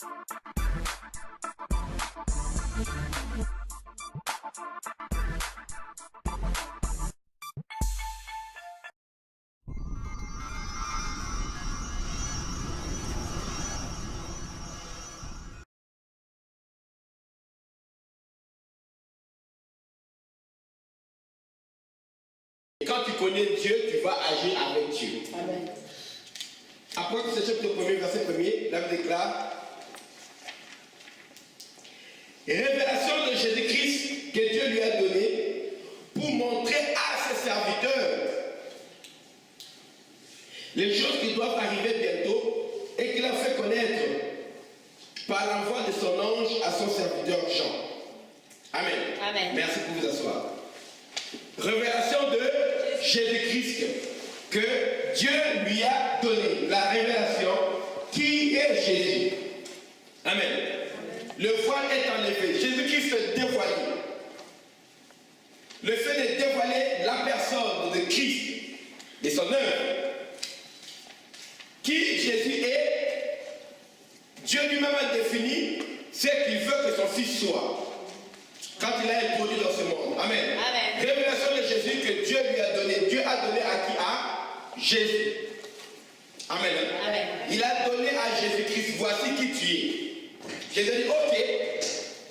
Et quand tu connais Dieu, tu vas agir avec Dieu. Amen. Apôtre, chapitre 1er, verset 1er, là il déclare révélation de Jésus-Christ que Dieu lui a donnée pour montrer à ses serviteurs les choses qui doivent arriver bientôt et qu'il a fait connaître par l'envoi de son ange à son serviteur Jean. Amen. Amen. Merci pour vous asseoir. Révélation de Jésus-Christ que Dieu lui a donné. La révélation qui est Jésus. Amen. Amen. Le voile est enlevé. Jésus-Christ dévoilé. Le fait de dévoiler la personne de Christ et son œuvre. Qui Jésus est, Dieu lui-même a défini ce qu'il veut que son fils soit. Quand il a introduit dans ce monde. Amen. Amen. Révélation de Jésus que Dieu lui a donné. Dieu a donné à qui? À Jésus. Amen. Amen. Il a donné à Jésus-Christ. Voici qui tu es. Jésus dit, ok,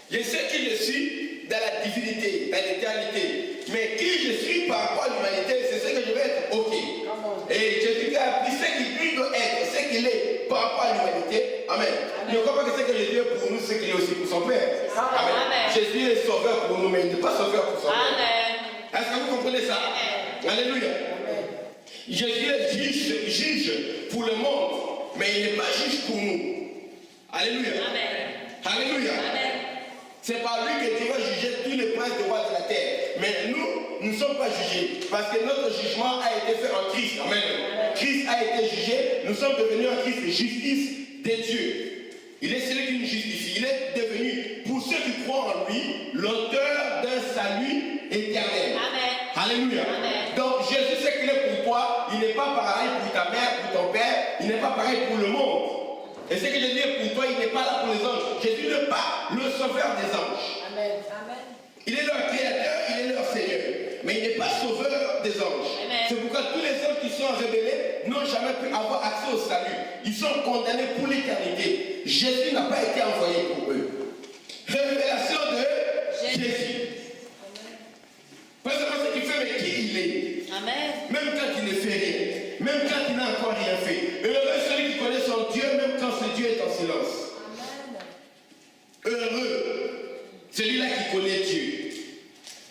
je sais qui je suis dans la divinité, dans l'éternité. Mais qui je suis par rapport à l'humanité, c'est ce que je vais être. Ok. Et Jésus a appris ce qu'il doit être, ce qu'il est par rapport à l'humanité. Amen. Il ne croit pas que ce que Jésus est pour nous, c'est qu'il est aussi pour son Père. Amen. Amen. Jésus est sauveur pour nous, mais il n'est pas sauveur pour son Père. Est-ce que vous comprenez ça? Amen. Alléluia. Amen. Jésus est juge pour le monde, mais il n'est pas juge pour nous. Alléluia. Amen. Alléluia. Amen. C'est par lui que Dieu va juger tous les princes de rois de la terre. Mais nous ne sommes pas jugés. Parce que notre jugement a été fait en Christ. Amen. Amen. Christ a été jugé. Nous sommes devenus en Christ justice de Dieu. Il est celui qui nous justifie. Il est devenu, pour ceux qui croient en lui, l'auteur d'un salut éternel. Amen. Alléluia. Amen. Donc Jésus sait qu'il est pour toi. Il n'est pas pareil pour ta mère, pour ton père. Il n'est pas pareil pour le monde. Et ce que Jésus est pour toi, il n'est pas là pour les anges. Jésus n'est pas le sauveur des anges. Amen. Amen. Il est leur créateur, il est leur Seigneur. Mais il n'est pas sauveur des anges. C'est pourquoi tous les anges qui sont révélés n'ont jamais pu avoir accès au salut. Ils sont condamnés pour l'éternité. Jésus n'a pas été envoyé pour eux. Révélation de Jésus. Pas seulement ce qu'il fait, mais qui il est. Amen. Même quand il ne fait rien. Même quand il n'a encore rien fait. Heureux celui qui connaît son Dieu, même quand ce Dieu est en silence. Amen. Heureux celui-là qui connaît Dieu.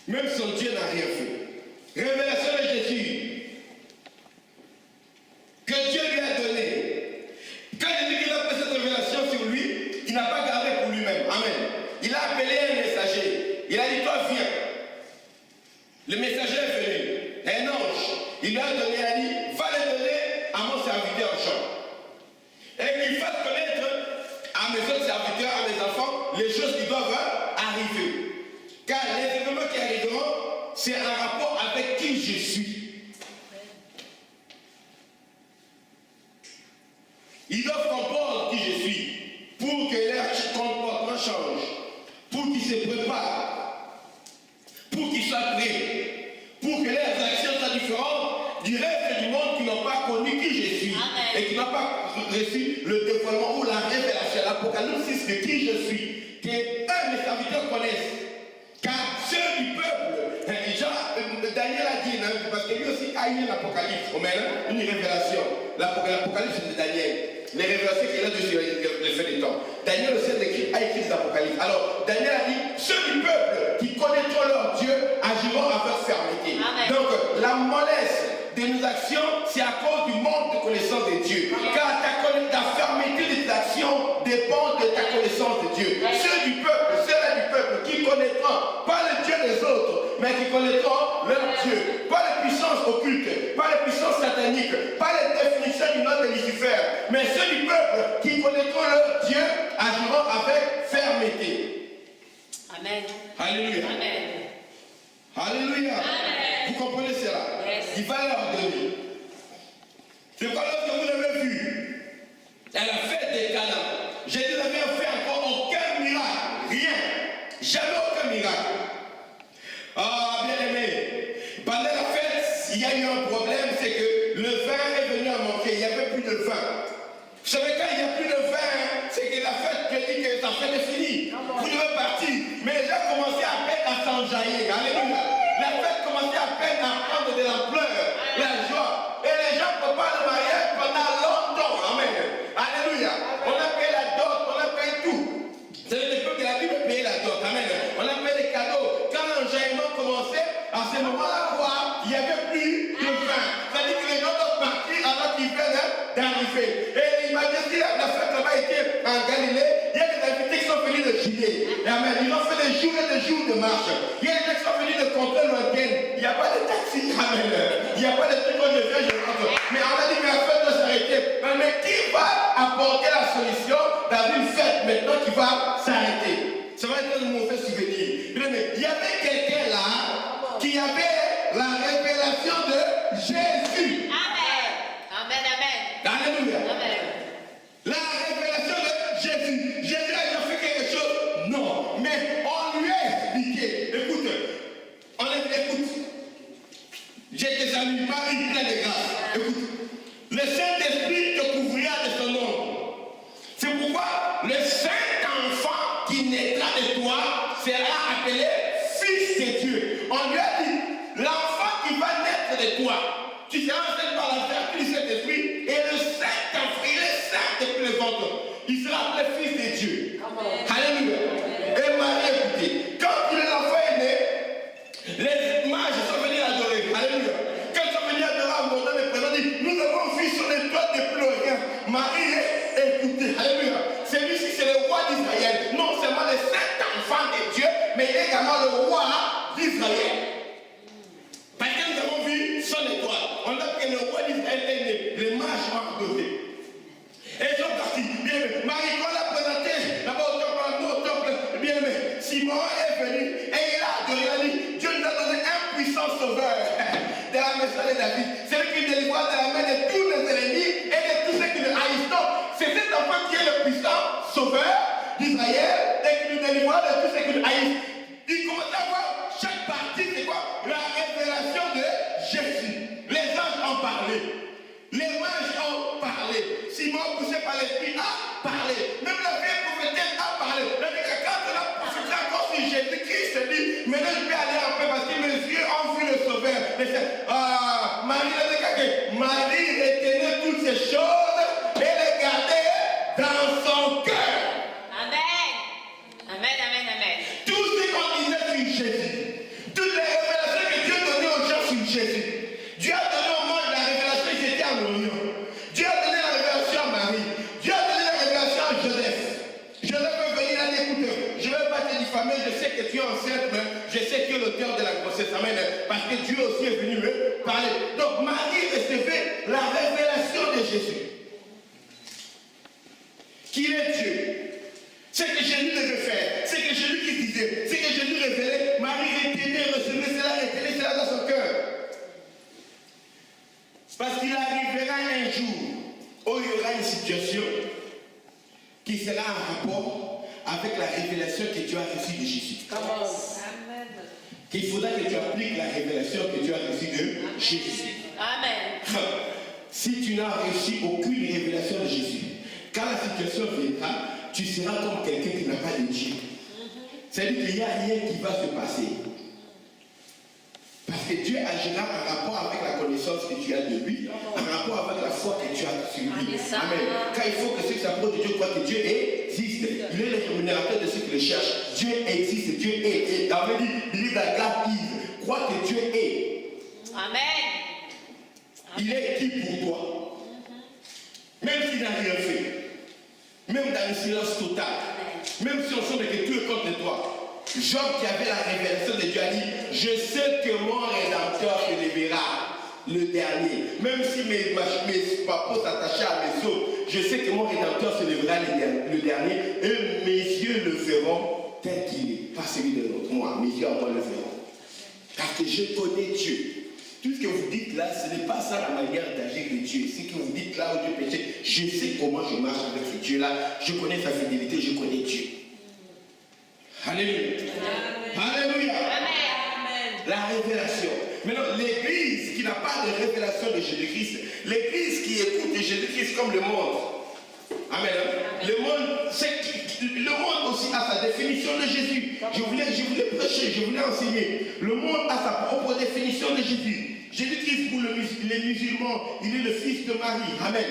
Même son Dieu n'a rien fait. Révélation de Jésus. Que Dieu lui a donné. Quand Jésus a fait cette révélation sur lui, il n'a pas gardé pour lui-même. Amen. Il a appelé un messager. Il a dit, toi viens. Le messager est venu. Un ange. Il lui a donné, il a dit, va le donner à mon serviteur Jean. Et qu'il fasse connaître à mes autres serviteurs, à mes enfants, les choses qui doivent arriver. Car les événements qui arriveront, c'est un rapport avec qui je suis. Ils doivent comprendre qui je suis pour que leur comportement change, pour qu'ils se préparent, pour qu'ils soient prêts, pour que leurs actions soient différentes du reste du monde qui n'ont pas connu qui je suis. Amen. Et qui n'ont pas reçu le dévoilement ou la révélation, l'apocalypse de qui je suis, que eux, mes serviteurs, connaissent. Car ceux du peuple, Daniel a dit, parce que lui aussi a eu l'apocalypse, une révélation. L'apocalypse de Daniel. Les révélations qu'il a dessus les faits des temps. Daniel aussi a écrit les apocalypses. Alors, Daniel a dit, ceux du peuple qui connaîtront leur Dieu agiront avec fermeté. Amen. Donc, la mollesse de nos actions, c'est à cause du manque de connaissance de Dieu. Amen. Car ta fermeté de tes actions dépend de ta connaissance de Dieu. Amen. Ceux du peuple, ceux-là du peuple qui connaîtront, pas le Dieu des autres, mais qui connaîtront leur Dieu. Pas les puissances occultes, pas les puissances sataniques, pas les définitions du nom de Lucifer, mais ceux du peuple qui connaîtront leur Dieu agiront avec fermeté. Amen. Alléluia. Amen. Alléluia. Amen. Vous comprenez cela? Yes. Il va leur donner. C'est quoi lorsque vous l'avez vu à la fête des Cana, Jésus avait un Jamais aucun miracle. Ah, bien aimé. Pendant la fête, il y a eu un problème, c'est que le vin est venu à manquer. Il n'y avait plus de vin. Vous savez, quand il n'y a plus de vin, c'est que la fête, je dis que sa fête est finie. Vous devez partir. Mais les gens commençaient à peine à s'enjailler. Alléluia. La fête commençait à peine à prendre de l'ampleur, la joie. Et les gens préparent le mariage pendant longtemps. Amen. Alléluia. On a payé la dot, on a payé tout. C'est le peu que la Bible payait la dot. Amen. On a payé les cadeaux. Quand l'enjaillement commençait, à ce moment-là, il n'y avait plus de vin. C'est-à-dire que les gens doivent partir alors qu'ils viennent d'arriver. Et imaginez si la fête là-bas était en Galilée, il y a des invités qui sont venus de Judée. Amen. Ils ont fait des jours et des jours de marche. Il y a des gens qui sont venus de contrées lointaines. Il n'y a pas de taxi. Amen. Il n'y a pas de trucs où je viens, je rentre. Mais on a dit que la fête doit s'arrêter. Mais qui va apporter la solution dans une fête maintenant qui va s'arrêter? Ça va être un mauvais souvenir. Mais il y avait quelqu'un là qui avait la révélation de Jésus. Amen. Amen, amen. Alléluia. Amen. La révélation de Jésus. Jésus a déjà fait quelque chose? Non. Mais on lui a expliqué. Écoute, écoute. J'ai des amis, Marie, plein de grâce. Écoute, le Saint-Esprit te couvrira de son nom. C'est pourquoi le Saint-Enfant qui naîtra de toi sera appelé Fils de Dieu. On lui a dit, l'enfant qui va naître de toi, tu seras enseigné par la vertu du Saint-Esprit et le Saint-Enfant, il est saint depuis le ventre. Il sera appelé Fils de Dieu. Amen. Alléluia. Et Marie, écoutez, quand l'enfant est né, les mages sont venus l'adorer. Alléluia. Quand ils sont venus adorer à mon nom, les présents disent, nous avons vu sur les toits depuis l'Orient. Marie, écoutez, alléluia. Celui-ci, c'est le roi d'Israël. Non seulement le Saint-Enfant de Dieu, mais il est également le roi d'Israël. Parce que nous avons vu son étoile. On a pris le roi d'Israël est né. Les mages ont adoré. Et ils sont partis. Bien aimé. Marie, quand on l'a présenté, là-bas au temple, bien aimé, Simon est venu et il a adoré. Il a dit, Dieu nous a donné un puissant sauveur de la maison de David. Celui qui délivre de la main de tous les ennemis et de tous ceux qui le haïssent. Donc, c'est cet enfant qui est le puissant sauveur d'Israël et qui nous délivre de tous ceux qui le haïssent. Il commence à voir chaque partie, c'est quoi? La révélation de Jésus. Les anges ont parlé. Les mages ont parlé. Simon, poussé par l'esprit, a parlé. Même la vieille prophétesse a parlé. Quand on a prophétisé encore sur Jésus-Christ, se dit, maintenant je vais aller en paix parce que mes yeux ont vu le sauveur. Marie retenait toutes ces choses et les gardait dans son cœur. Amen. Amen, amen, amen. Tout ce qu'on disait sur Jésus, toutes les révélations que Dieu donnait aux gens sur Jésus. Dieu a donné au monde la révélation qui était en l'union. Dieu a donné la révélation à Marie. Dieu a donné la révélation à Joseph. Joseph peut venir là, écoute, je ne vais pas te diffamer, je sais que tu es enceinte, mais je sais que tu es l'auteur de la grossesse. Amen. Parce que Dieu aussi est venu me parler. Donc Marie recevait la révélation de Jésus. Qu'il est Dieu. C'est que Jésus devait faire. C'est que Jésus qui disait. C'est que Jésus révélait. Marie retenait, recevait cela dans son cœur. Parce qu'il arrivera un jour où il y aura une situation qui sera en rapport avec la révélation que tu as reçue de Jésus. Amen. Qu'il faudra que tu appliques la révélation que tu as reçue de Jésus. Amen. Si tu n'as reçu aucune révélation de Jésus, quand la situation viendra, tu seras comme quelqu'un qui n'a pas de Dieu. C'est-à-dire qu'il n'y a rien qui va se passer. Parce que Dieu agira en rapport avec la connaissance que tu as de lui, en rapport avec la foi que tu as sur lui. Amen. Car il faut que ceux qui s'approchent de Dieu croient que Dieu existe. Il est le rémunérateur de ceux qui le cherchent. Dieu existe, Dieu est. Et David dit, believe that God is. Crois que Dieu est. Amen. Il est qui pour toi? Même s'il n'a rien fait. Même dans le silence total. Même si on sent que tout est contre toi. Job qui avait la révélation de Dieu a dit, je sais que mon Rédempteur se lèvera le dernier. Même si mes papos s'attachaient à mes os, je sais que mon Rédempteur se lèvera le dernier et mes yeux le verront tel qu'il est. Pas celui de l'autre. Moi, mes yeux encore le verront. Parce que je connais Dieu. Tout ce que vous dites là, ce n'est pas ça la manière d'agir de Dieu. Ce que vous dites là où Dieu péché, je sais comment je marche avec ce Dieu-là. Je connais sa fidélité, je connais Dieu. Alléluia. Alléluia. La révélation. Maintenant, l'église qui n'a pas de révélation de Jésus-Christ, l'église qui écoute de Jésus-Christ comme le monde. Amen. Le monde aussi a sa définition de Jésus. Je voulais prêcher, je voulais enseigner. Le monde a sa propre définition de Jésus. Jésus-Christ pour les musulmans, il est le fils de Marie. Amen.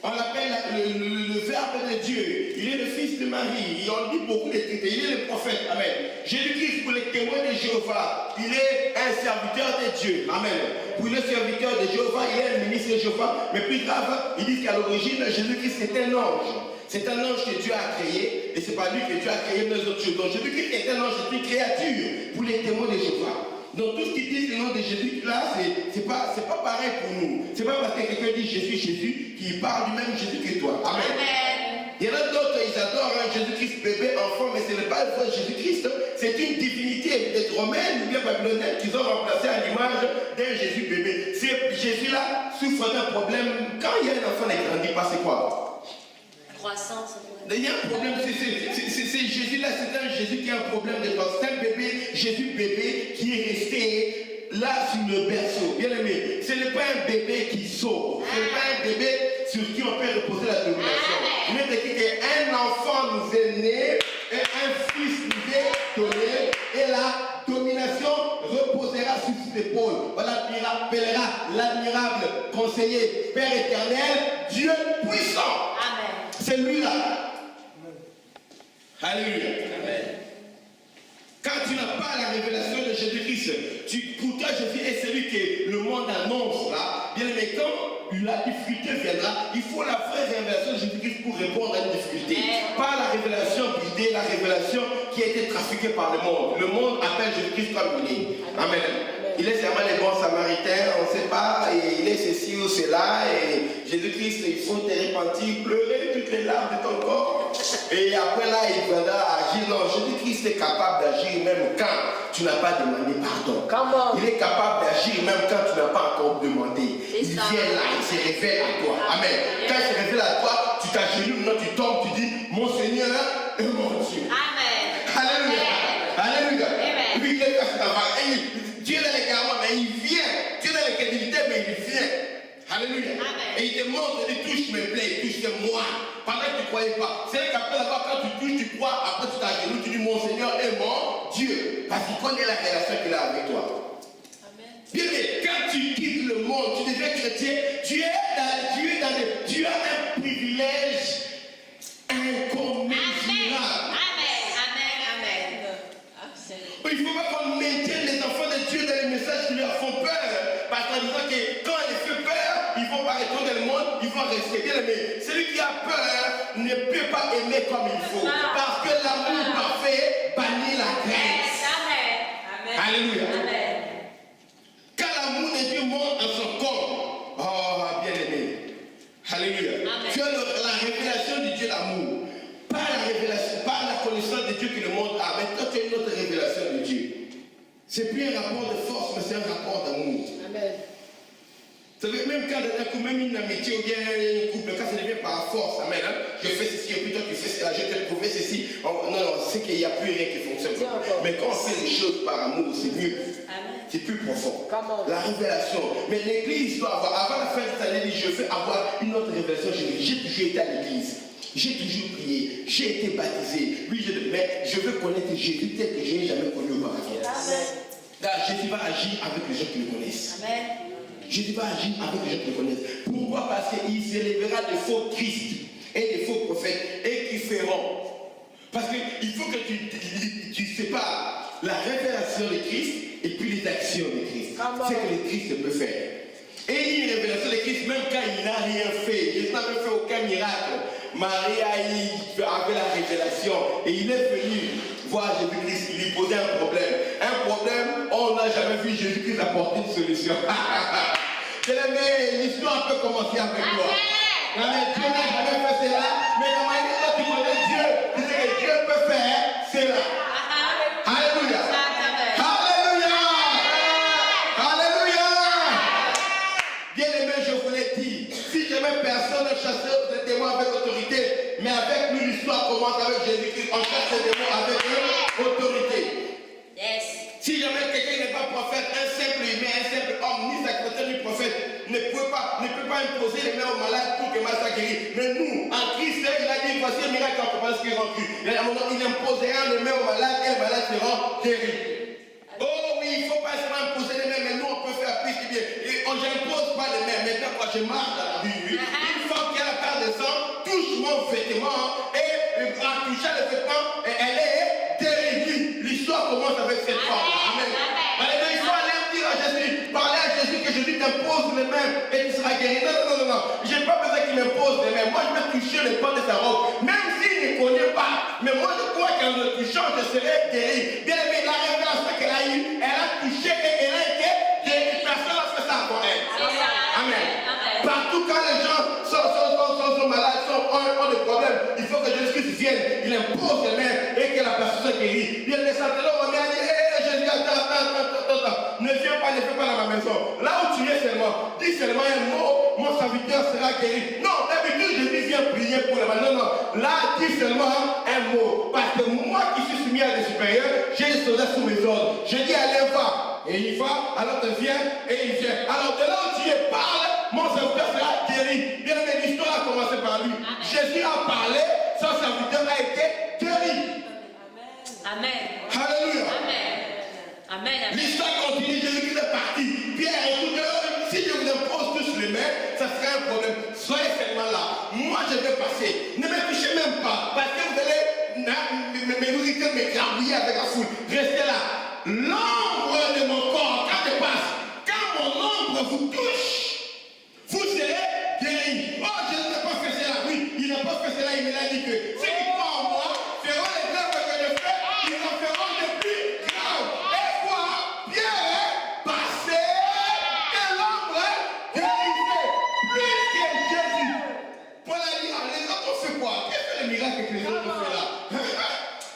On l'appelle le Verbe de Dieu. Il est le fils de Marie. Et on dit beaucoup de trucs. Il est le prophète. Amen. Jésus-Christ pour les témoins de Jéhovah, il est un serviteur de Dieu. Amen. Pour le serviteur de Jéhovah, il est un ministre de Jéhovah. Mais plus grave, il dit qu'à l'origine, Jésus-Christ c'est un ange. C'est un ange que Dieu a créé. Et c'est pas lui que Dieu a créé, mais les autres choses. Donc Jésus-Christ est un ange, c'est une créature pour les témoins de Jéhovah. Donc tout ce qui dit le nom de Jésus là, c'est pas pareil pour nous. C'est pas parce que quelqu'un dit Jésus qu'il parle du même Jésus que toi. Amen. Il y en a d'autres, ils adorent un Jésus-Christ bébé, enfant, mais ce n'est pas le vrai Jésus-Christ. C'est une divinité peut-être romaine ou bien babylonienne qu'ils ont remplacé à l'image d'un Jésus bébé. Jésus-là souffre d'un problème. Quand il y a un enfant qui grandit pas, c'est quoi? Croissance. Il y a un problème, c'est Jésus-là, c'est un Jésus qui a un problème de croissance. C'est un bébé, Jésus bébé, qui est resté là sur le berceau. Bien aimé, ce n'est pas un bébé qui sauve. Ce n'est pas un bébé sur qui on peut reposer la domination. Il est écrit qu'un enfant nous est né et un fils nous est donné et la domination reposera sur ses épaules. Voilà, il appellera l'admirable conseiller, Père éternel, Dieu puissant. Amen. C'est lui-là. Alléluia. Amen. Quand tu n'as pas la révélation de Jésus-Christ, pour toi Jésus est celui que le monde annonce là. Bien aimé, quand la difficulté viendra, il faut la vraie révélation de Jésus-Christ pour répondre à une difficulté. Pas la révélation bridée, la révélation qui a été trafiquée par le monde. Le monde appelle Jésus-Christ comme il est. Amen. Il est seulement les bons samaritains, on ne sait pas, et il est ceci ou cela, et Jésus-Christ, il faut te repentir, pleurer toutes les larmes de ton corps, et après là, il viendra agir. Non, Jésus-Christ est capable d'agir même quand tu n'as pas demandé pardon. Il est capable d'agir même quand tu n'as pas encore demandé. Il vient là, il se révèle à toi. Amen. Quand il se révèle à toi, tu t'agenouilles, maintenant tu tombes, tu dis, mon Seigneur et mon Dieu. Amen. Alléluia. Alléluia. Lui, il est Dieu est dans les caractères, mais il vient. Dieu est dans les crédibilités, mais il vient. Alléluia. Amen. Et il te montre, il touche mes plaies, il touche moi. Pendant que tu ne croyais pas. C'est qu'après là-bas, quand tu touches, tu crois, après tu t'agenouilles, tu dis mon Seigneur est mon Dieu. Parce qu'il connaît la relation qu'il a avec toi. Amen. Bien, mais quand tu quittes le monde, tu deviens chrétien, tu as un privilège incommensurable. Il ne faut pas qu'on maintienne les enfants de Dieu dans les messages qui leur font peur. Parce qu'en disant que quand on les fait peur, ils ne vont pas retourner dans le monde, ils vont rester. Bien aimé, celui qui a peur ne peut pas aimer comme il faut. Parce que l'amour parfait bannit la graisse. Amen. Alléluia. Amen. Quand l'amour de Dieu monte en son corps, oh bien aimé. Alléluia. Amen. Tu as la révélation du Dieu d'amour. Pas la révélation, pas la connaissance de Dieu que le monde a, mais quand tu as une autre révélation de Dieu, c'est plus un rapport de force, mais c'est un rapport d'amour. Amen. Vous savez, même quand d'un coup, même une amitié ou bien un couple, quand ça devient par force, amen, hein, je fais ceci, et puis toi tu fais cela, je t'ai prouvé ceci. Non, c'est qu'il n'y a plus rien qui fonctionne. Mais quand on fait les choses par amour, c'est mieux. C'est plus profond. La révélation. Mais l'église doit avoir, avant la fin de cette année, je veux avoir une autre révélation. J'ai toujours été à l'église. J'ai toujours prié, j'ai été baptisé. Oui, mais je veux connaître Jésus tel que je n'ai jamais connu auparavant. Car Jésus va agir avec les gens qui le connaissent. Amen. Jésus va agir avec les gens qui le connaissent. Pourquoi? Parce qu'il s'élèvera de faux Christ et de faux prophètes et qui feront. Parce qu'il faut que tu sépares la révélation de Christ et puis les actions de Christ. C'est que le Christ peut faire. Et une révélation de Christ, même quand il n'a rien fait, il n'a même fait aucun miracle. Marie avait la révélation et il est venu voir Jésus-Christ, il lui posait un problème. Un problème, on n'a jamais vu Jésus-Christ apporter une solution. Mais l'histoire peut commencer avec toi. Dieu n'a jamais fait cela, mais la manière dont tu connais Dieu, tu sais que Dieu peut faire cela. Alléluia. Alléluia. Alléluia. Bien aimé, je vous l'ai dit, si jamais personne ne chassait des démons avec autorité, mais avec nous l'histoire commence avec Jésus-Christ, on chasse des démons avec eux. imposer les mains aux malades pour que le malade soit guéri. Mais nous, en Christ, il a dit, voici un miracle en commence qui est rendu. Il imposera les mains aux malades et les malades seront guéris. Oh oui, il ne faut pas seulement imposer les mains, mais nous, on peut faire plus que bien. Je n'impose pas les mains. Maintenant, quand je marche dans la rue, une femme qui a la part de sang touche mon vêtement et en touchant le vêtement, elle est guérie. L'histoire commence avec cette femme. Amen. Il faut aller dire à Jésus, parler à Jésus que Jésus t'impose les mains et tu seras guéri. Non. Je n'ai pas besoin qu'il m'impose les mains. Moi, je vais toucher le pan de sa robe. Même s'il ne connaît pas. Mais moi, je crois qu'en le touchant, je serai guéri. Bien aimé, la révélation qu'elle a eue, elle a touché et elle a été guérie. Personne n'a fait ça pour elle. Amen. Partout quand les gens sont malades, ont des problèmes, il faut que Jésus-Christ vienne. Il impose les mains et que la personne soit guérie. Bien, les sentinelles vont dire, Jésus, attends. Ne fais pas dans ma maison. Là où tu es seulement, dis seulement un mot, mon serviteur sera guéri. Non, d'habitude, Jésus vient prier pour les malades. Non. Là, dis seulement un mot. Parce que moi qui suis soumis à des supérieurs, j'ai les soldats sous mes ordres. Je dis, allez, va. Et il va, alors tu viens et il vient. Alors de là où tu es, parle, mon serviteur sera guéri. Bien aimé, l'histoire a commencé par lui. Amen. Jésus a parlé, son serviteur a été guéri. Amen. Alléluia. Amen. L'histoire continue, Jésus-Christ est parti. Pierre, écoutez, si je vous impose tous les mains, ça serait un problème. Soyez seulement là. Moi, je vais passer. Ne me touchez même pas. Parce que vous allez me nourrir, me grabouiller avec la foule. Restez là. L'ombre de mon corps, quand je passe, quand mon ombre vous touche, vous serez guéri. Oh, je ne n'ai pas fait cela. Oui, il n'a pas fait cela. Il me l'a dit que ceux qui croient en moi feront les œuvres que je fais. Ils en feront de plus graves. Et quoi? Pierre passé et l'ombre guérissait. Plus que Jésus. Paul a dit, les autres ont fait quoi? Quel est le miracle que les autres ont fait là?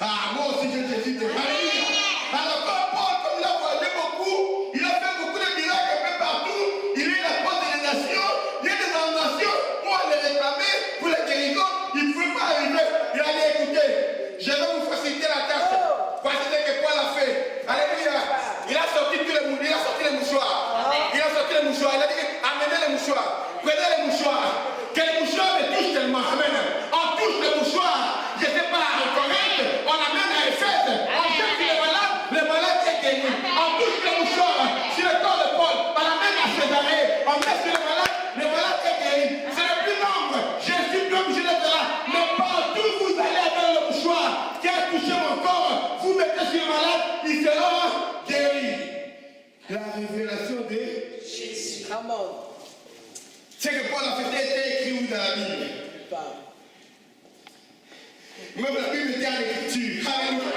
Ah, moi aussi j'ai Jésus. Alléluia. Alors quand Paul, comme l'a voyé beaucoup, il a fait beaucoup de miracles un peu partout. Il est la porte des nations. Il y a des nations où on les réclamait pour les guérisons. Il ne pouvait pas arriver. Il a dit, écoutez, je vais vous faciliter la tâche. Parce que Paul a fait. Alléluia. Il a sorti tous les mouchoirs. Il a sorti les mouchoirs. Il a sorti les mouchoirs. Il a dit, amenez les mouchoirs. Prenez les mouchoirs. Que les mouchoirs me touchent tellement. Amen. On touche les mouchoirs. Je ne sais pas à Corinthe. On amène à Éphèse. On cherche les malades est guéri. On touche les mouchoirs sur le corps de Paul. On amène à Césarée. On met sur les malades est guéri. C'est le plus nombre. Jésus peut obligé d'être là. Mais partout vous allez avec le mouchoir qui a touché mon corps, vous mettez sur le malade, il sera guéri. La révélation de Jésus. C'est que Paul a fait écrit où dans la Bible? Même la Bible était en écriture. Alléluia.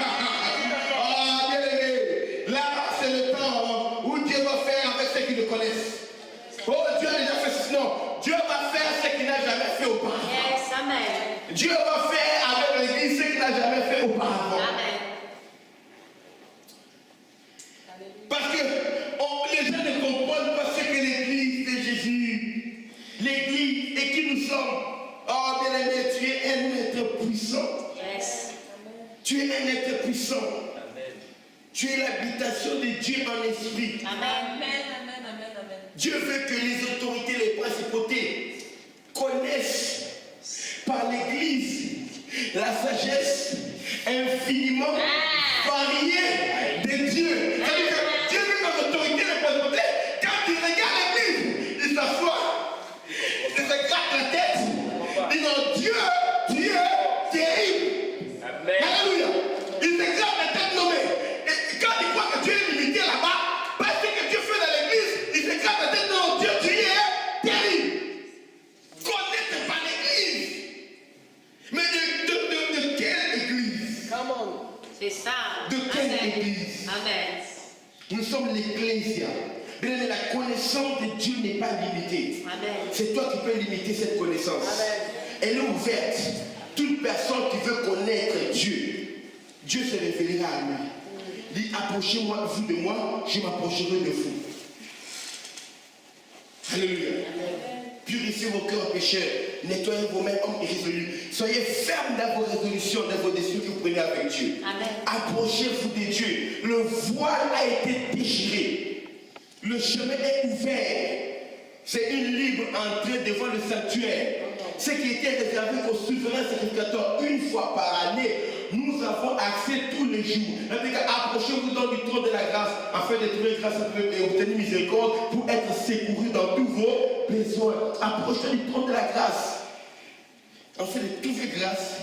Ah, bien aimé. Là, c'est le temps où Dieu va faire avec ceux qui le connaissent. Oh, Dieu a déjà fait ceci. Non, Dieu va faire ce qu'il n'a jamais fait auparavant. Yes, amen. Dieu va faire avec l'Église ce qu'il n'a jamais fait auparavant. Amen. Parce que les gens ne comprennent pas ce que l'Église de Jésus. L'Église et qui nous sommes. Oh, bien aimé, tu es un être puissant. Yes. Tu es un être puissant. Amen. Tu es l'habitation de Dieu en esprit. Amen. Dieu veut que les autorités, les principautés connaissent par l'Église la sagesse infiniment variée de Dieu. C'est-à-dire que Dieu veut que les autorités, les principautés, quand ils regardent l'Église, ils s'assoient, ils se grattent la tête, ils disent Dieu, Dieu, terrible. Amen. Alléluia. Ils se grattent la tête nommée. Et quand ils croient que Dieu est limité là-bas, parce que Dieu fait dans l'Église, ils se grattent la tête, non, Dieu, tu es terrible. Connaître par l'Église. Mais de quelle Église? Come on. C'est ça. De quelle Amen. Église? Amen. Nous sommes l'Ecclésia. Bien aimé, la connaissance de Dieu n'est pas limitée. Amen. C'est toi qui peux limiter cette connaissance. Amen. Elle est ouverte. Toute personne qui veut connaître Dieu, Dieu se révélera à lui. Dit, approchez-moi, vous de moi, je m'approcherai de vous. Alléluia. Purifiez vos cœurs pécheurs, nettoyez vos mains hommes irrésolus. Soyez fermes dans vos résolutions, dans vos décisions que vous prenez avec Dieu. Amen. Approchez-vous de Dieu. Le voile a été déchiré. Le chemin est ouvert. C'est une libre entrée devant le sanctuaire. Ce qui était réservé aux souverains sacrificateurs une fois par année, nous avons accès tous les jours. Approchez-vous donc du trône de la grâce afin de trouver grâce et obtenir miséricorde pour être secouru dans tous vos besoins. Approchez du trône de la grâce afin de trouver grâce.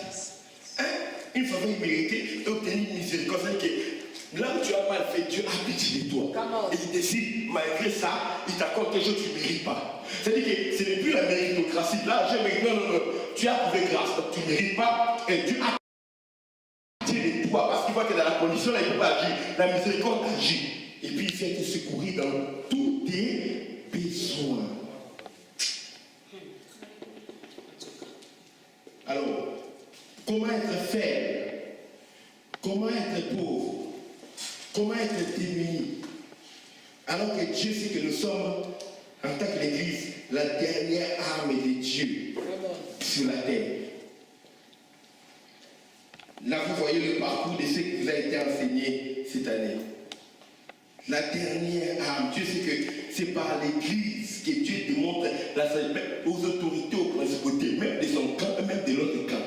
Une faveur imméritée et obtenir miséricorde. C'est-à-dire que là où tu as mal fait, Dieu a pitié de toi. Et il décide, malgré ça, il t'accorde quelque chose que tu ne mérites pas. C'est-à-dire que ce n'est plus la méritocratie. Là, j'ai mérité. Non. Tu as trouvé grâce, donc tu ne mérites pas. Et Dieu a pitié de toi. Parce qu'il voit que dans la condition, là, il ne peut pas agir. La miséricorde agit. Et puis, il vient te secourir dans tous tes besoins. Alors, comment être faible? Comment être pauvre? Comment être démuni? Alors que Dieu sait que nous sommes, en tant que l'Église, la dernière arme de Dieu sur la terre. Là, vous voyez le parcours de ce qui vous a été enseigné cette année. La dernière arme. Dieu sait que c'est par l'Église que Dieu démontre la sagesse aux autorités, aux principautés, même de son camp, même de l'autre camp.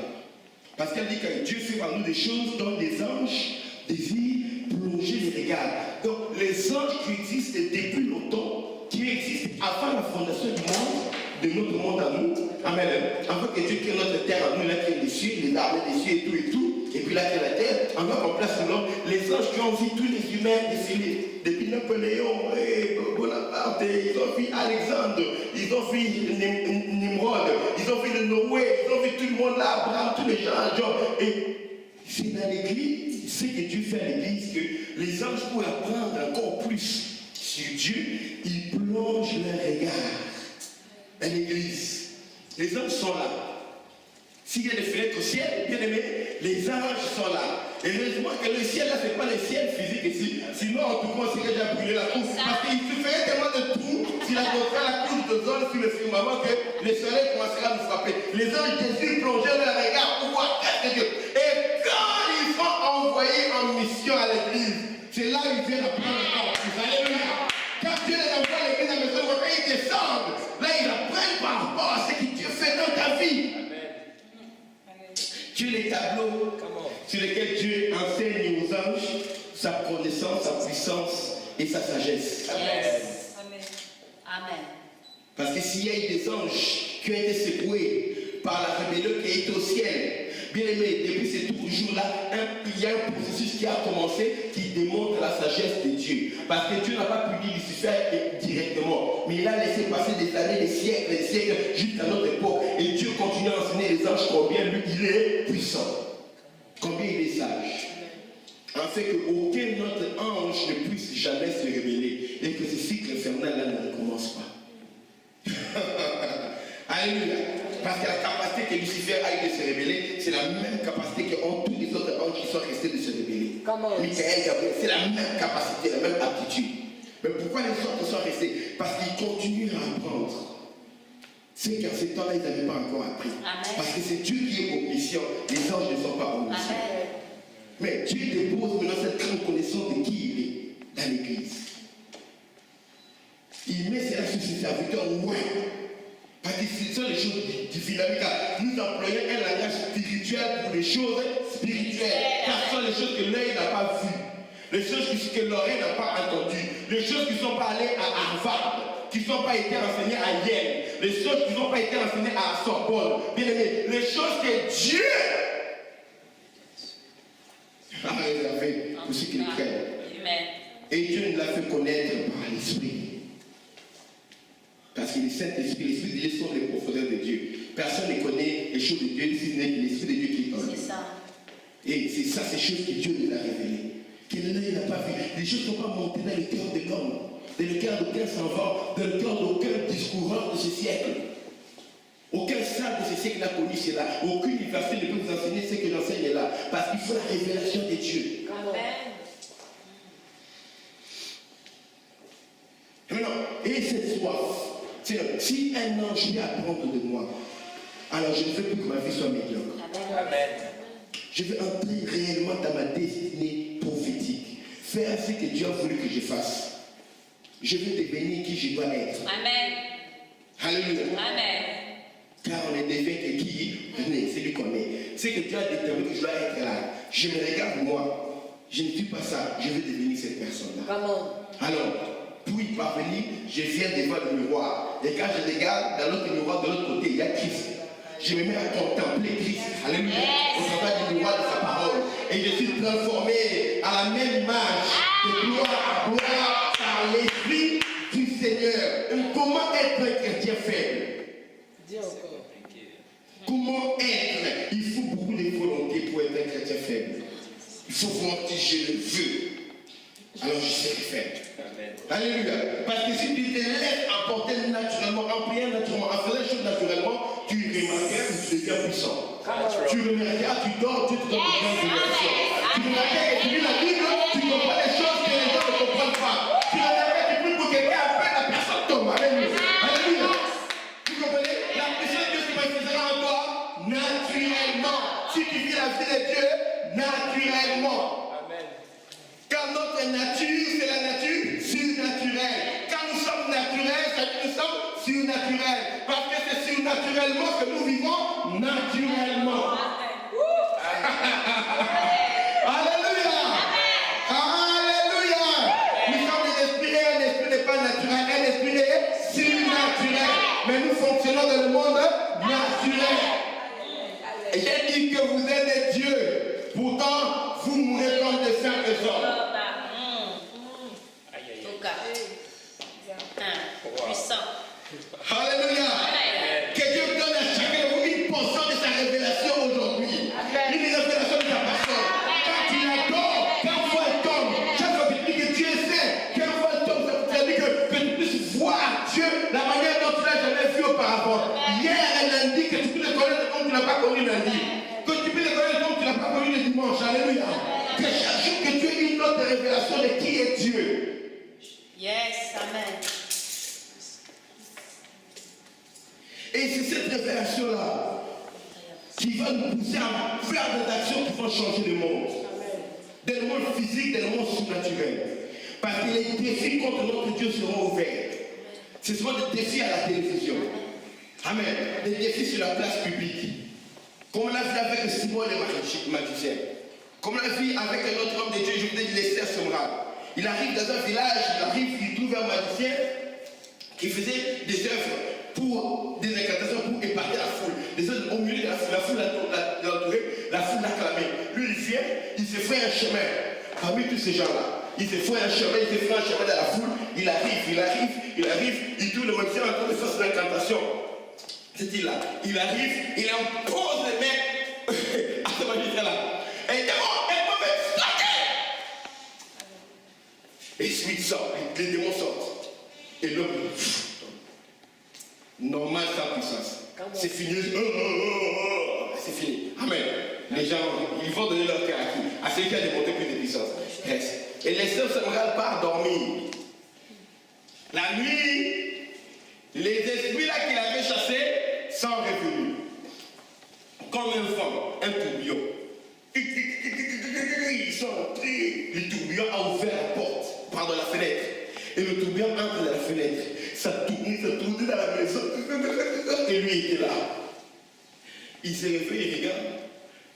Parce qu'elle dit que Dieu fait par nous des choses dont les anges désirent plonger les regards. Donc les anges qui existent depuis longtemps, qui existent avant la fondation du monde, de notre monde à nous, amen. Avant que Dieu crée notre terre à nous, il a créé les cieux, les armées des cieux et tout, et puis il a créé la terre, encore qu'on place l'homme, les anges qui ont vu tous les humains défiler, depuis Napoléon, Bonaparte, ils ont vu Alexandre, ils ont vu Nimrod, ils ont vu le Noé, ils ont vu tout le monde là, Abraham, tous les gens, Job, et c'est dans l'église, c'est que Dieu fait à l'église que les anges, pour apprendre encore plus sur Dieu, ils plongent leur regard dans l'église. Les anges sont là. S'il y a des fenêtres au ciel, bien aimé, les anges sont là. Et heureusement que le ciel là, ce n'est pas le ciel physique ici. Sinon, en tout cas, on serait déjà brûlé la couche. Parce qu'il suffirait tellement de trous s'il a fait la couche d'ozone sur le firmament que le soleil commencera à nous frapper. Les anges désirent plonger leur regard pour voir qu'est-ce que Dieu. Et quand ils sont envoyés en mission à l'église, c'est là où ils viennent apprendre encore plus. Alléluia. Quand Dieu les envoie à l'église à la maison, quand ils descendent, là ils apprennent par rapport à ce que Dieu fait dans ta vie. Tu es les tableaux sur lesquels Dieu enseigne aux anges sa connaissance, sa puissance et sa sagesse. Amen. Amen. Parce que s'il y a eu des anges qui ont été secoués par la rébellion qui est au ciel, bien aimé, depuis ces toujours là, il y a un processus qui a commencé qui démontre la sagesse de Dieu. Parce que Dieu n'a pas puni Lucifer directement, mais il a laissé passer des années, des siècles, jusqu'à notre époque. Et Dieu continue à enseigner les anges combien lui, il est puissant, combien il est sage. En fait qu'aucun autre ange ne puisse jamais se révéler et que ce cycle infernal là ne recommence pas. Alléluia. Parce que la capacité que Lucifer a eu de se révéler, c'est la même capacité qu'ont tous les autres anges qui sont restés de se révéler. Michael, Gabriel, c'est la même capacité, la même aptitude. Mais pourquoi les autres sont restés? Parce qu'ils continuent à apprendre. C'est qu'en ces temps-là, ils n'avaient pas encore appris. Amen. Parce que c'est Dieu qui est omniscient, les anges ne sont pas omniscients. Mais Dieu dépose maintenant cette grande connaissance de qui il est dans l'église. Il met cela sur ses serviteurs, ouais. Parce que ce sont les choses du dynamique. Nous employons un langage spirituel pour les choses spirituelles. Ce sont les choses que l'œil n'a pas vues, les choses que l'oreille n'a pas entendues, les choses qui ne sont pas allées à Harvard, qui ne sont pas été enseignées à Yale, les choses qui n'ont pas été enseignées à Sorbonne. Bien aimé, les choses que Dieu a réservées pour ceux qui le craignent. Et Dieu nous l'a fait connaître par l'Esprit. Parce que le Saint-Esprit, l'Esprit de Dieu sont les profondeurs de Dieu. Personne ne connaît les choses de Dieu, si ce n'est que l'Esprit de Dieu qui est en lui. C'est ça. Et c'est ça, ces choses que Dieu nous a révélées. Que l'œil n'a pas vu. Les choses ne sont pas montées dans le cœur de l'homme, dans le cœur d'aucun savant, dans le cœur d'aucun discourant de ce siècle. Aucun sage de ce siècle n'a connu cela. Aucune université ne peut vous enseigner ce que j'enseigne là. Parce qu'il faut la révélation de Dieu. Amen. Et cette soif. Si un ange vient apprendre de moi, alors je ne veux plus que ma vie soit médiocre. Amen. Je veux entrer réellement dans ma destinée prophétique. Faire ce que Dieu a voulu que je fasse. Je veux devenir qui je dois être. Amen. Alléluia. Amen. Car on est défait que qui venez, c'est lui qu'on est. C'est que Dieu a déterminé que je dois être là. Je me regarde moi. Je ne suis pas ça. Je veux devenir cette personne-là. Alors, pour y parvenir, je viens devant le miroir. Et quand je regarde dans l'autre miroir, de l'autre côté, il y a Christ. Je me mets à contempler Christ. Alléluia. Au travers du miroir de sa parole. Et je suis transformé à la même image de gloire à gloire par l'Esprit du Seigneur. Comment être un chrétien faible? Comment être? Il faut beaucoup de volonté pour être un chrétien faible. Il faut vraiment dire je le veux. Alors je serai faible. Alléluia. Parce que si tu te laisses emporter naturellement, en priant naturellement, en faisant les choses naturellement, tu remarqueras que tu deviens puissant. Tu remarqueras, tu dors, tu te donnes une direction. Tu remarqueras que tu lis la Bible, tu comprends les choses que les gens ne comprennent pas. Tu remarqueras que tu pries pour quelqu'un, après la personne tombe. Alléluia. Alléluia. Vous comprenez? La puissance de Dieu se manifestera en toi naturellement. Si tu vis la vie de Dieu, naturellement. Car notre nature, c'est la nature surnaturelle. Quand nous sommes naturels, ça veut dire que nous sommes surnaturels. Parce que c'est surnaturellement que nous vivons naturellement. Alléluia. Alléluia. Nous sommes des esprits, un esprit n'est pas naturel, un esprit est surnaturel. Mais nous fonctionnons dans le monde naturel. Et j'ai dit que vous êtes des dieux. Pourtant, vous mourrez comme des simples hommes. Puissant. Alléluia. Que Dieu donne à chacun de vous 1% de sa révélation aujourd'hui. Une révélation de ta personne. Quand tu l'adores, quand tu vois un homme, chaque fois que tu dis que Dieu est saint, quand tu vois un homme, ça veut dire que tu puisses voir Dieu la manière dont tu l'as jamais vu auparavant. Hier et lundi, que tu puisses le connaître comme tu n'as pas connu lundi. Que tu puisses le connaître comme tu n'as pas connu le dimanche. Alléluia. Que chaque jour que tu aies une autre révélation de qui est Dieu. Yes, amen. Et c'est cette révélation-là qui va nous pousser à faire des actions qui vont changer le monde. Dans le monde physique, dans le monde surnaturel. Parce que les défis contre notre Dieu seront ouverts. Ce seront des défis à la télévision. Amen. Des défis sur la place publique. Comme on l'a vu avec Simon le magicien. Comme on l'a vu avec un autre homme de Dieu, je vous dis Lester Semral. Il arrive dans un village, il trouve un magicien qui faisait des œuvres pour des incantations pour épargner la foule. Les autres au milieu de la foule l'entourait, la foule l'acclamait. Lui il vient, il se fait un chemin parmi tous ces gens-là. Il se fait un chemin dans la foule, il arrive, il tourne le magicien en train de faire son incantation. C'est-il là, il arrive, il impose les mains à ce magicien-là. Et il dit, l'esprit sort, les démons sortent. Et l'homme, normal sans puissance. C'est fini. C'est fini. Amen. Les gens, ils vont donner leur cœur à qui? À celui qui a démontré plus de puissance. Et les sœurs se regardent pas dormir. La nuit, les esprits là qu'il avait chassés sont revenus. Comme un vent, un tourbillon. Ils sont entrés. Le tourbillon a ouvert la porte par la fenêtre. Et le tourbillon entre dans la fenêtre. Ça tournait dans la maison. Et lui était là. Il s'est réveillé, il regarde.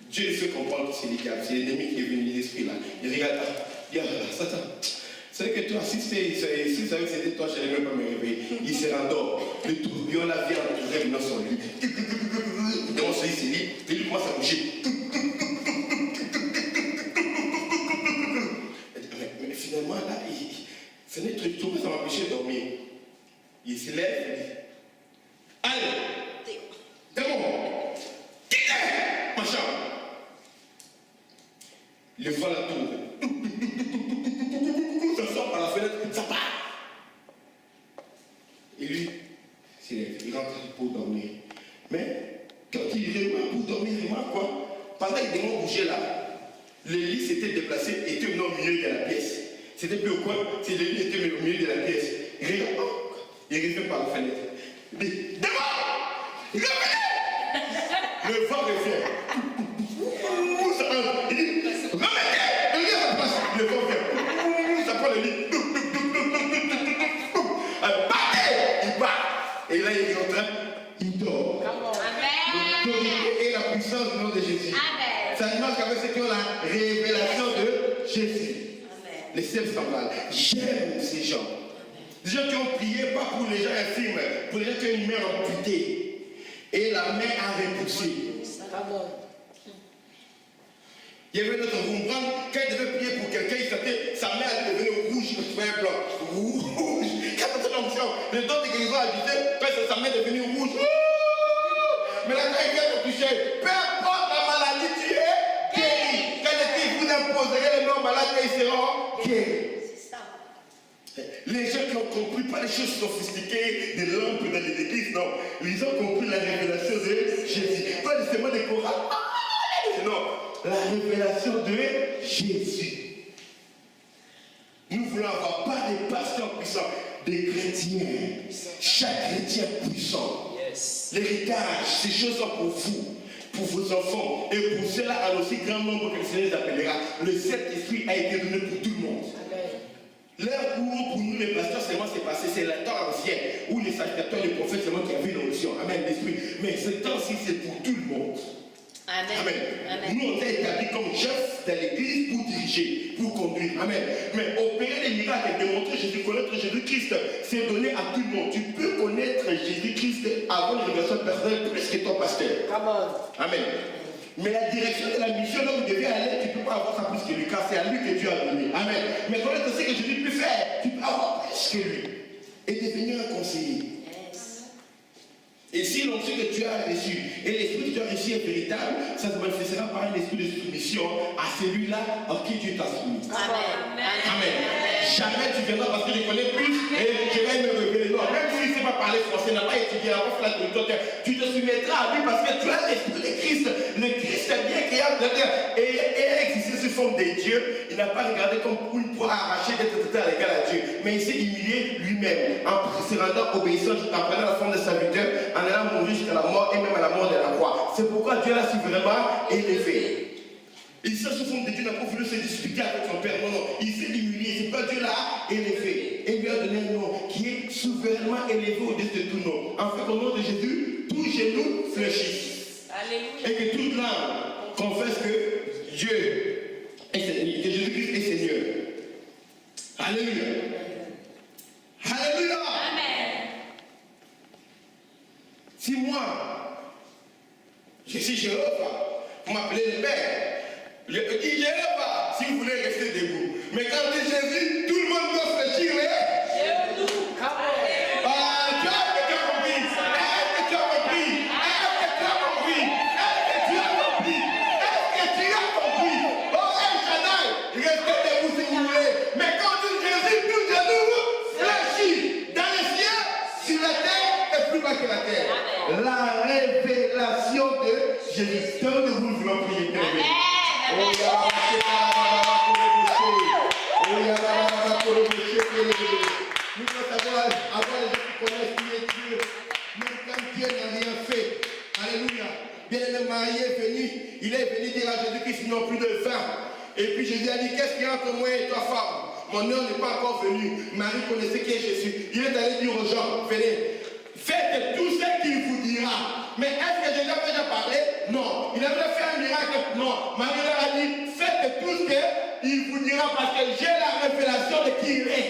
Dieu lui fait comprendre que c'est le diable, c'est l'ennemi qui est venu, l'esprit là. Il regarde, il dit, Satan, c'est que toi, si ça savais que c'était toi, je n'allais même pas me réveiller. Il se rendort. Le tourbillon là vient entourer dans son lit. Dans son lit, et lui commence à bouger. Mais finalement, là, ce n'est pas tout, ça m'empêchait de dormir. Il se lève, il dit, allez, démon, quittez ma chambre. Le vent la tourne. Ça sort par la fenêtre, ça part. Et lui, il rentre pour dormir. Mais quand il remarque pour dormir, il remarque quoi? Pendant que les démons bougeaient là, le lit s'était déplacé, était au milieu de la pièce. C'était plus au coin, c'est le lit était au milieu de la pièce. Il regarde, il revient par la fenêtre. Il dit, démon, revenez! Le vent revient. Il dit, remettez le lit à sa place. Le vent vient. Ça prend le lit. Battez! Il bat. Et là, il dit, Ça marche avec ceux qui ont la révélation de Jésus. Les semblables. J'aime ces gens. Des gens qui ont prié, pas pour les gens infirmes, pour les gens qui ont une main amputée. Et la main a repoussé. Il y avait notre Rembrandt, quand il devait prier pour quelqu'un, il sentait sa main allait devenir rouge, le blanc. Rouge. Quand il a l'onction, le don de guérison a habité, quand sa main est devenue rouge. Mais là, quand il vient te toucher, peu importe la maladie, tu es guéri. Quand il vous imposerait les noms malades, ils seront guéris. Les gens qui ont compris, pas les choses sophistiquées, des lampes dans les églises, non. Ils ont compris la révélation de Jésus. Pas seulement des chorales. Non, la révélation de Jésus. Nous voulons avoir pas des pasteurs puissants, des chrétiens. Chaque chrétien puissant. L'héritage, ces choses sont pour vous, pour vos enfants. Et pour cela, à aussi grand nombre que le Seigneur les appellera. Le Saint-Esprit a été donné pour tout le monde. L'heure où pour nous les pasteurs seulement c'est passé, c'est le temps ancien où les sacrificateurs, les prophètes seulement qui avaient l'onction. Amen, l'esprit. Mais ce temps-ci c'est pour tout le monde. Amen. Amen. Nous on est établis comme chefs de l'église pour diriger, pour conduire. Amen. Mais opérer des miracles et démontrer Jésus, connaître Jésus-Christ, c'est donné à tout le monde. Tu peux connaître Jésus-Christ avant une révélation personnelle plus que ton pasteur. Amen. Mais la direction de la mission, là où vous devez aller, tu ne peux pas avoir ça plus que lui, car c'est à lui que Dieu a donné. Amen. Mais connaître ce que Jésus peut faire, tu peux avoir plus que lui. Et devenir un conseiller. Et si l'onction que tu as reçu et l'esprit que tu as reçu est véritable, ça se manifestera par un esprit de soumission à celui-là à qui Dieu t'a soumis. Amen. Amen. Jamais tu viendras parce que je connais plus et je vais me révéler. Non, même s'il ne sait pas parler français, n'a pas étudié, n'a pas fait la culture, tu te soumettras à lui parce que tu as l'esprit de Christ. Le Christ est bien créable de terre et a existé sous forme des dieux. Il n'a pas regardé comme une proie arrachée d'être égal à Dieu, mais il s'est humilié lui-même en se rendant obéissant, en prenant la forme de serviteur, en allant mourir jusqu'à la mort et même à la mort de la croix. C'est pourquoi Dieu l'a souverainement élevé. Il s'est sous forme de Dieu, n'a pas voulu se disputer avec son Père. Non, non. Il s'est humilié. C'est pas Dieu l'a élevé. Et lui a donné un nom qui est souverainement élevé au-dessus de tout nom. En fait, au nom de Jésus, tous genoux fléchissent. Alléluia. Et que toute langue confesse que Dieu est Seigneur, que Jésus-Christ est Seigneur. Alléluia. Alléluia. Amen. Si moi, je suis Jéhovah, vous m'appelez le Père. Je dis Jéhovah, si vous voulez rester debout. Mais quand on dit Jésus, tout le monde doit fléchir les genoux. Tu as compris? Est-ce que tu as compris? Est-ce que tu as compris? Est-ce que tu as compris? Est-ce que tu as compris? Est-ce que tu as compris? Oh, El Shaddai, restez debout si vous voulez. Mais quand on dit Jésus, tout genou fléchit. Dans les cieux, sur la terre et plus bas que la terre. La révélation de Jésus. Tant de vous voulons prier. Nous devons savoir avoir les gens qui connaissent qui est Dieu, même quand Dieu n'a rien fait. Alléluia. Bien le marié est venu, il est venu dire à Jésus-Christ, non plus de vin. Et puis Jésus a dit, qu'est-ce qu'il y a entre moi et toi, femme? Mon heure n'est pas encore venue. Marie connaissait qui est Jésus. Il est allé dire aux gens, venez, faites tout ce qu'il vous dira. Mais est-ce que Jésus avait déjà parlé? Non. Il avait fait un miracle? Non. Marie leur a dit, faites tout ce qu'il vous dira parce que j'ai la révélation de qui il est.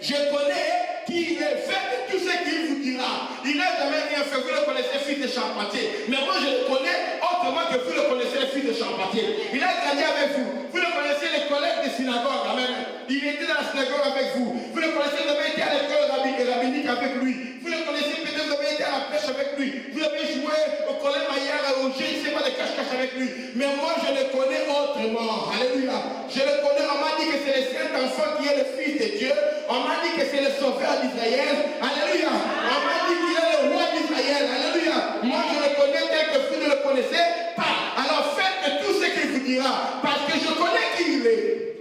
Je connais qui il est. Faites tout ce qu'il vous dira. Il n'a jamais rien fait. Vous le connaissez, fils de Champatier. Mais moi, je le connais autrement que vous le connaissez, fils de Champatier. Il a grandi avec vous. Vous le connaissez, les collègues des synagogues. Amen. Il était dans la synagogue avec vous. Vous le connaissez, vous avez été à l'école rabbinique avec lui. Vous le connaissez, peut-être vous avez été à la pêche avec lui. Vous avez joué au collège Maillard, au jeu, je ne sais pas, de cache-cache avec lui. Mais moi, je le connais autrement. Alléluia. Je le connais. On m'a dit que c'est le Saint-Enfant qui est le Fils de Dieu. On m'a dit que c'est le Sauveur d'Israël. Alléluia. On m'a dit qu'il est le Roi d'Israël. Alléluia. Moi, je le connais tel que vous ne le connaissez pas. Alors faites tout ce qu'il vous dira. Parce que je connais qui il est.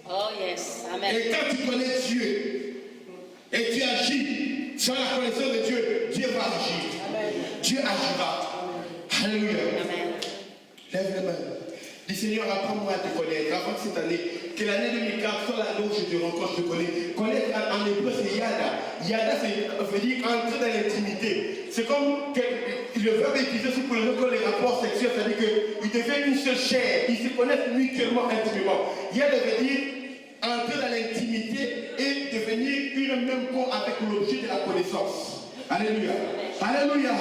Oh yes. Amen. Et quand tu connais Dieu et tu agis sur la connaissance de Dieu, Dieu va agir. Amen. Dieu agira. Alléluia. Amen. Lève les mains. Dis Seigneur, apprends-moi à te connaître. Avant cette année, que l'année 2004 soit l'année où je te rencontre, je te connais. Connaître en hébreu, c'est Yada. Yada, ça veut dire entrer dans l'intimité. C'est comme que le verbe est utilisé pour les rapports sexuels, c'est-à-dire qu'il devient une seule chair. Ils se connaissent mutuellement, intimement. Yada veut dire entrer dans l'intimité et devenir une même peau avec l'objet de la connaissance. Alléluia. Alléluia.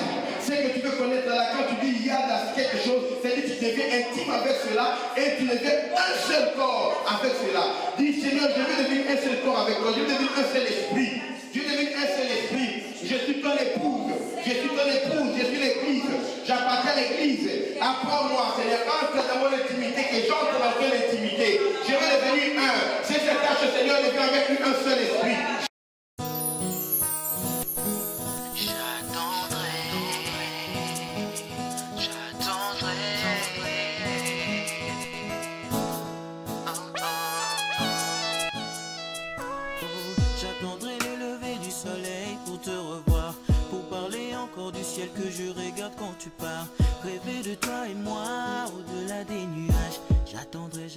C'est que tu veux connaître là, quand tu dis il y a quelque chose, c'est-à-dire que tu deviens intime avec cela et tu deviens un seul corps avec cela. Dis Seigneur, je veux devenir un seul corps avec toi, je veux devenir un seul esprit. Je veux devenir un seul esprit. Je suis ton épouse, je suis ton épouse, je suis l'église, j'appartiens à l'église. Apprends-moi, Seigneur, entre dans mon intimité, que j'entre dans ton intimité. Je veux devenir un. C'est cette tâche, Seigneur, de faire avec lui un seul esprit. J'attendrai le lever du soleil pour te revoir, pour parler encore du ciel que je regarde quand tu pars. Rêver de toi et moi au-delà des nuages. J'attendrai